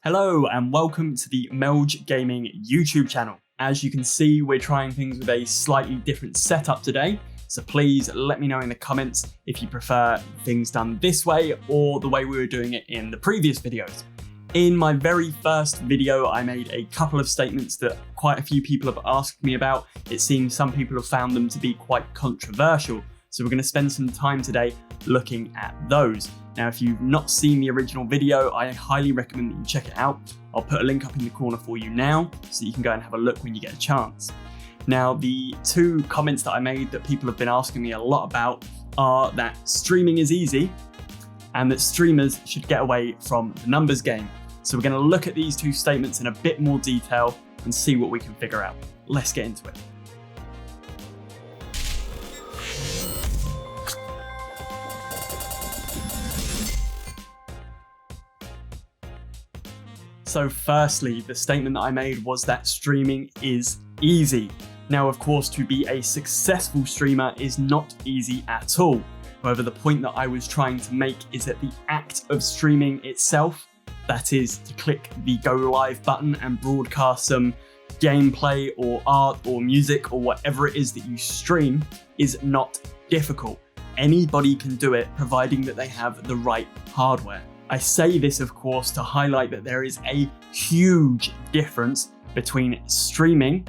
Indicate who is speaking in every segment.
Speaker 1: Hello and welcome to the Melge Gaming YouTube channel. As you can see, we're trying things with a slightly different setup today, so please let me know in the comments if you prefer things done this way or the way we were doing it in the previous videos. In my very first video, I made a couple of statements that quite a few people have asked me about. It seems some people have found them to be quite controversial, so we're going to spend some time today looking at those. Now, if you've not seen the original video, I highly recommend that you check it out. I'll put a link up in the corner for you now, so you can go and have a look when you get a chance. Now, the two comments that I made that people have been asking me a lot about are that streaming is easy and that streamers should get away from the numbers game. So we're going to look at these two statements in a bit more detail and see what we can figure out. Let's get into it. So firstly, the statement that I made was that streaming is easy. Now, of course, to be a successful streamer is not easy at all. However, the point that I was trying to make is that the act of streaming itself, that is to click the go live button and broadcast some gameplay or art or music or whatever it is that you stream, is not difficult. Anybody can do it, providing that they have the right hardware. I say this, of course, to highlight that there is a huge difference between streaming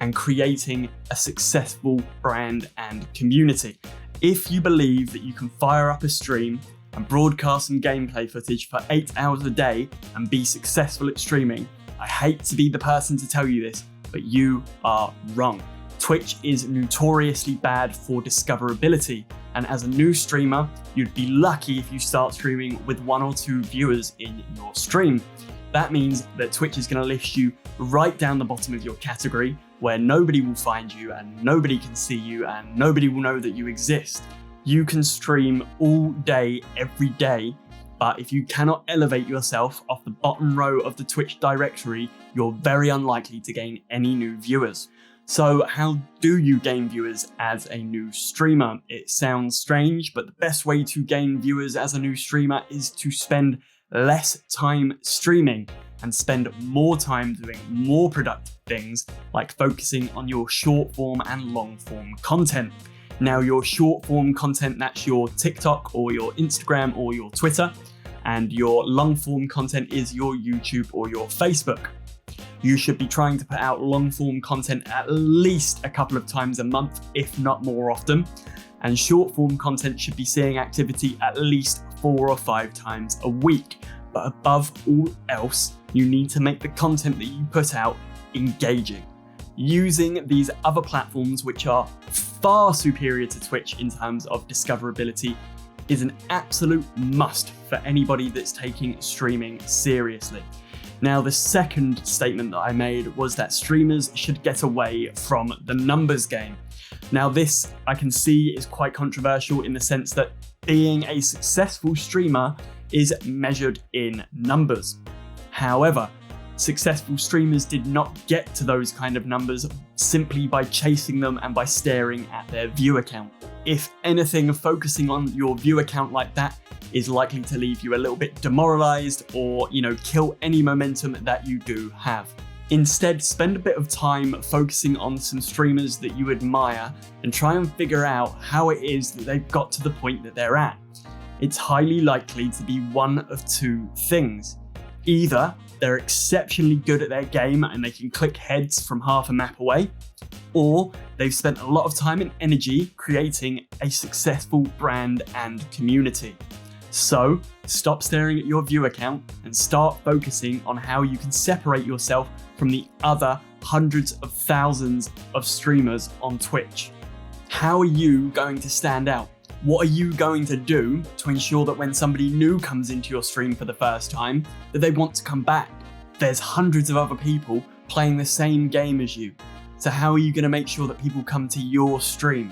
Speaker 1: and creating a successful brand and community. If you believe that you can fire up a stream and broadcast some gameplay footage for 8 hours a day and be successful at streaming, I hate to be the person to tell you this, but you are wrong. Twitch is notoriously bad for discoverability, and as a new streamer, you'd be lucky if you start streaming with 1 or 2 viewers in your stream. That means that Twitch is going to lift you right down the bottom of your category, where nobody will find you and nobody can see you and nobody will know that you exist. You can stream all day, every day, but if you cannot elevate yourself off the bottom row of the Twitch directory, you're very unlikely to gain any new viewers. So how do you gain viewers as a new streamer? It sounds strange, but the best way to gain viewers as a new streamer is to spend less time streaming and spend more time doing more productive things, like focusing on your short form and long form content. Now, your short form content, that's your TikTok or your Instagram or your Twitter, and your long form content is your YouTube or your Facebook. You should be trying to put out long form content at least a couple of times a month, if not more often. And short form content should be seeing activity at least 4 or 5 times a week. But above all else, you need to make the content that you put out engaging. Using these other platforms, which are far superior to Twitch in terms of discoverability, is an absolute must for anybody that's taking streaming seriously. Now, the second statement that I made was that streamers should get away from the numbers game. Now, this I can see is quite controversial in the sense that being a successful streamer is measured in numbers. However, successful streamers did not get to those kind of numbers simply by chasing them and by staring at their viewer count. If anything, focusing on your viewer count like that is likely to leave you a little bit demoralized or, kill any momentum that you do have. Instead, spend a bit of time focusing on some streamers that you admire and try and figure out how it is that they've got to the point that they're at. It's highly likely to be one of 2 things. Either they're exceptionally good at their game and they can click heads from half a map away, or they've spent a lot of time and energy creating a successful brand and community. So stop staring at your viewer count and start focusing on how you can separate yourself from the other hundreds of thousands of streamers on Twitch. How are you going to stand out? What are you going to do to ensure that when somebody new comes into your stream for the first time, that they want to come back? There's hundreds of other people playing the same game as you. So how are you going to make sure that people come to your stream?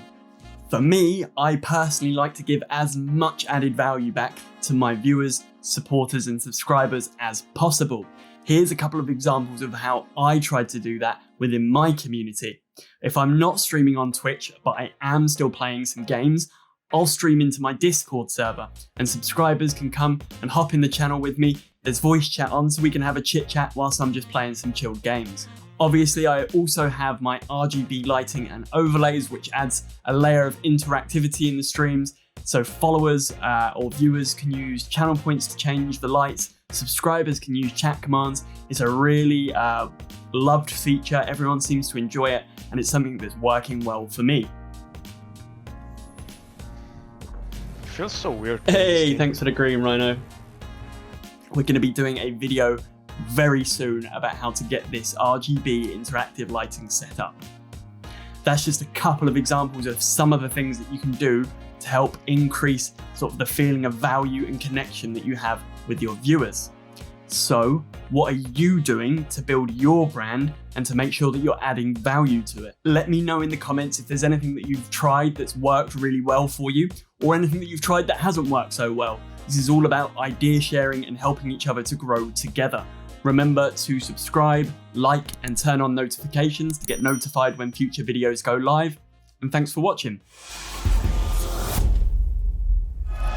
Speaker 1: For me, I personally like to give as much added value back to my viewers, supporters and subscribers as possible. Here's a couple of examples of how I tried to do that within my community. If I'm not streaming on Twitch, but I am still playing some games, I'll stream into my Discord server and subscribers can come and hop in the channel with me. There's voice chat on so we can have a chit chat whilst I'm just playing some chilled games. Obviously, I also have my RGB lighting and overlays, which adds a layer of interactivity in the streams. So followers or viewers can use channel points to change the lights. Subscribers can use chat commands. It's a really loved feature. Everyone seems to enjoy it, and it's something that's working well for me.
Speaker 2: It feels so weird.
Speaker 1: Hey, thanks for the green, Rhino. We're going to be doing a video very soon about how to get this RGB interactive lighting set up. That's just a couple of examples of some of the things that you can do to help increase sort of the feeling of value and connection that you have with your viewers. So what are you doing to build your brand and to make sure that you're adding value to it? Let me know in the comments if there's anything that you've tried that's worked really well for you, or anything that you've tried that hasn't worked so well. This is all about idea sharing and helping each other to grow together. Remember to subscribe, like, and turn on notifications to get notified when future videos go live. And thanks for watching.